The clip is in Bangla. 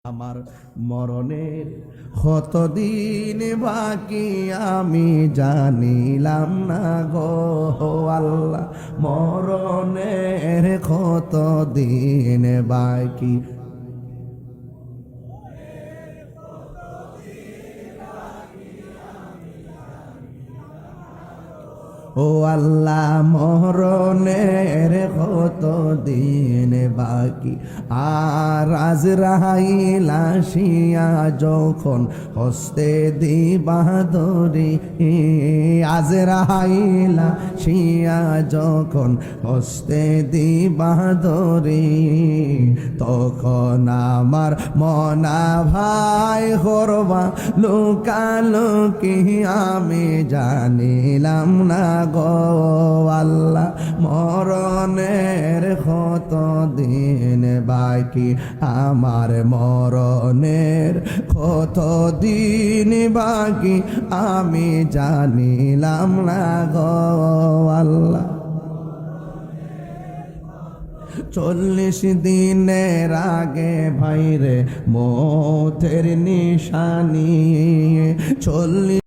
আমার মরণের কতদিন বাকি আমি জানিলাম না গো আল্লাহ। মরণের কতদিন বাকি ও আল্লাহ, মরণের কতদিন বাকি। আর আজরাইল আসিয়া যখন হস্তে দিবা ধরি, আজরাইল আসিয়া যখন হস্তে দিবা ধরি, তখন আমার মনা ভাই করবা লুকালুকি আমি জানিলাম না গো আল্লাহ। মরণের কতদিন বাকি আমার, মরণের কতদিন বাকি আমি জানিলাম না গো আল্লাহ। 40 দিনের আগে ভাইরে মৌতের নিশানি, 40